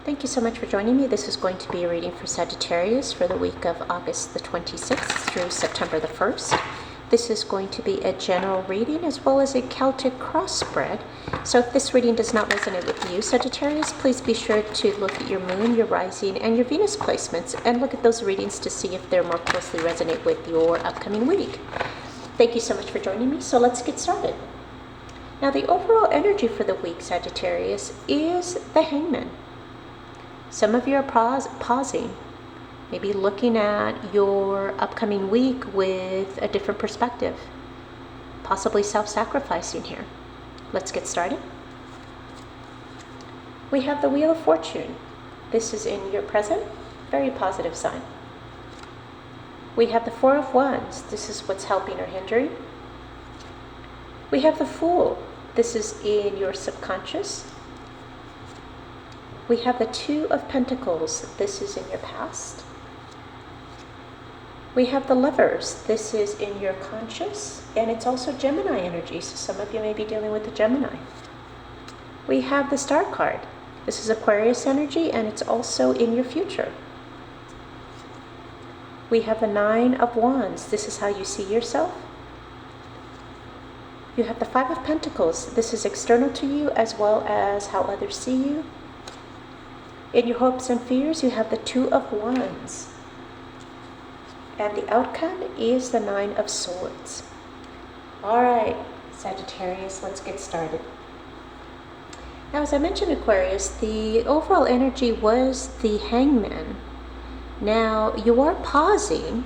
Thank you so much for joining me. This is going to be a reading for Sagittarius for the week of August the 26th through September the 1st. This is going to be a general reading as well as a Celtic cross spread. So if this reading does not resonate with you, Sagittarius, please be sure to look at your moon, your rising, and your Venus placements and look at those readings to see if they're more closely resonate with your upcoming week. Thank you so much for joining me. So let's get started. Now the overall energy for the week, Sagittarius, is the Hangman. Some of you are pausing, maybe looking at your upcoming week with a different perspective, possibly self-sacrificing here. Let's get started. We have the Wheel of Fortune. This is in your present, very positive sign. We have the Four of Wands. This is what's helping or hindering. We have the Fool. This is in your subconscious. We have the Two of Pentacles. This is in your past. We have the Lovers. This is in your conscious, and it's also Gemini energy, so some of you may be dealing with the Gemini. We have the Star card. This is Aquarius energy, and it's also in your future. We have the Nine of Wands. This is how you see yourself. You have the Five of Pentacles. This is external to you as well as how others see you. In your hopes and fears, you have the Two of Wands. And the outcome is the Nine of Swords. All right, Sagittarius, let's get started. Now, as I mentioned, Aquarius, the overall energy was the Hangman. Now, you are pausing,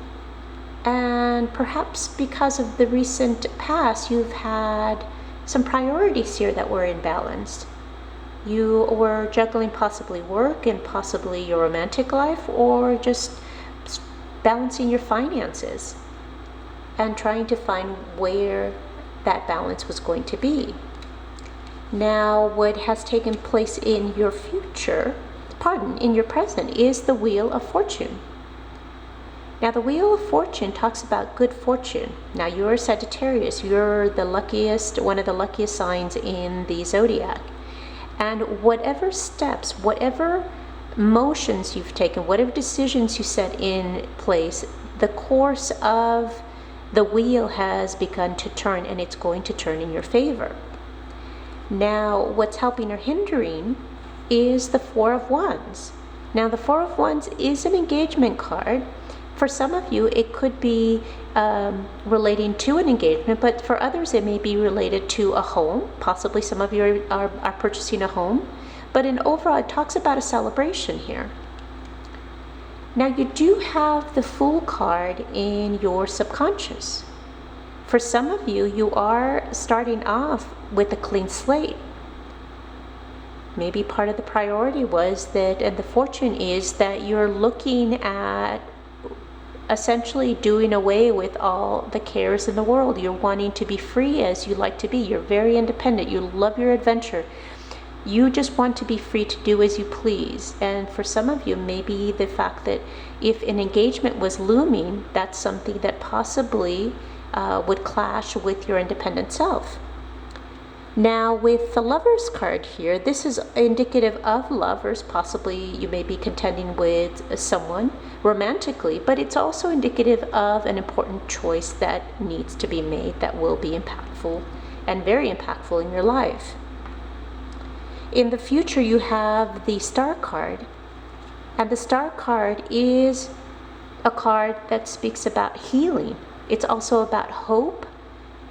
and perhaps because of the recent past, you've had some priorities here that were imbalanced. You were juggling possibly work and possibly your romantic life, or just balancing your finances and trying to find where that balance was going to be. Now, what has taken place in your in your present, is the Wheel of Fortune. Now, the Wheel of Fortune talks about good fortune. Now, you're Sagittarius. You're the luckiest, one of the luckiest signs in the zodiac. And whatever steps, whatever motions you've taken, whatever decisions you set in place, the course of the wheel has begun to turn, and it's going to turn in your favor. Now, what's helping or hindering is the Four of Wands. Now, the Four of Wands is an engagement card. For some of you, it could be relating to an engagement, but for others, it may be related to a home. Possibly some of you are purchasing a home. But in overall, it talks about a celebration here. Now, you do have the Fool card in your subconscious. For some of you, you are starting off with a clean slate. Maybe part of the priority was that, and the fortune is that you're looking at essentially doing away with all the cares in the world. You're wanting to be free as you like to be. You're very independent. You love your adventure. You just want to be free to do as you please. And for some of you, maybe the fact that if an engagement was looming, that's something that possibly would clash with your independent self. Now, with the Lovers card here, this is indicative of lovers. Possibly you may be contending with someone romantically, but it's also indicative of an important choice that needs to be made that will be impactful and very impactful in your life. In the future, you have the Star card, and the Star card is a card that speaks about healing. It's also about hope,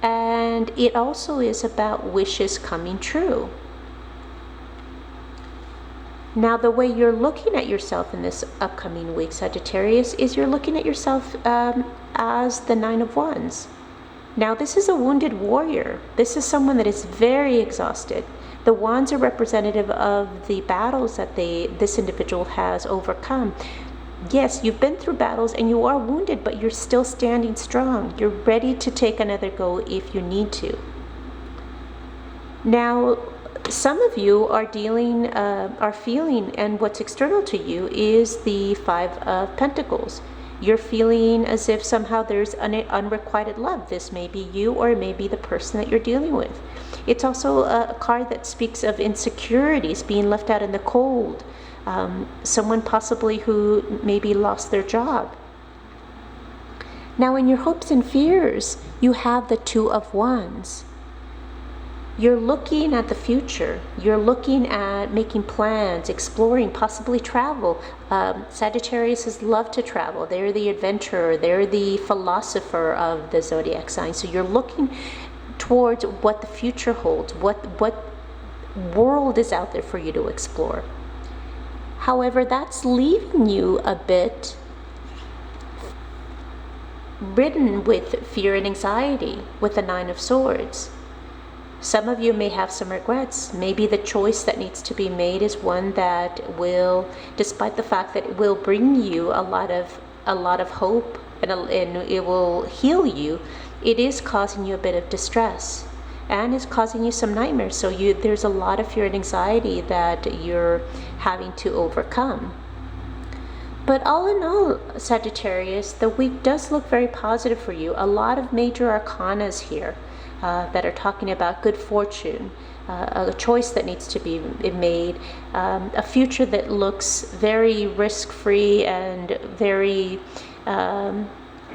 and it also is about wishes coming true. Now, the way you're looking at yourself in this upcoming week, Sagittarius, is you're looking at yourself as the Nine of Wands. Now, this is a wounded warrior. This is someone that is very exhausted. The wands are representative of the battles that this individual has overcome. Yes, you've been through battles and you are wounded, but you're still standing strong. You're ready to take another go if you need to. Now, some of you are feeling, and what's external to you is the Five of Pentacles. You're feeling as if somehow there's unrequited love. This may be you, or it may be the person that you're dealing with. It's also a card that speaks of insecurities, being left out in the cold, someone possibly who maybe lost their job. Now in your hopes and fears, you have the Two of Wands. You're looking at the future. You're looking at making plans, exploring, possibly travel. Sagittarius love to travel. They're the adventurer. They're the philosopher of the zodiac sign. So you're looking towards what the future holds, what world is out there for you to explore. However, that's leaving you a bit ridden with fear and anxiety with the Nine of Swords. Some of you may have some regrets. Maybe the choice that needs to be made is one that will, despite the fact that it will bring you a lot of hope and it will heal you, it is causing you a bit of distress and is causing you some nightmares. So there's a lot of fear and anxiety that you're having to overcome. But all in all, Sagittarius, the week does look very positive for you. A lot of major arcanas here that are talking about good fortune, a choice that needs to be made, a future that looks very risk-free and very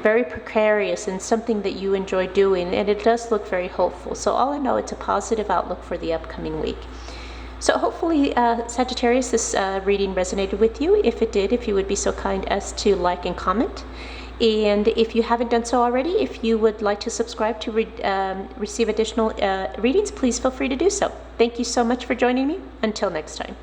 precarious, and something that you enjoy doing, and it does look very hopeful. So all in all, it's a positive outlook for the upcoming week. So hopefully, Sagittarius, this reading resonated with you. If it did, if you would be so kind as to like and comment. And if you haven't done so already, if you would like to subscribe to receive additional readings, please feel free to do so. Thank you so much for joining me. Until next time.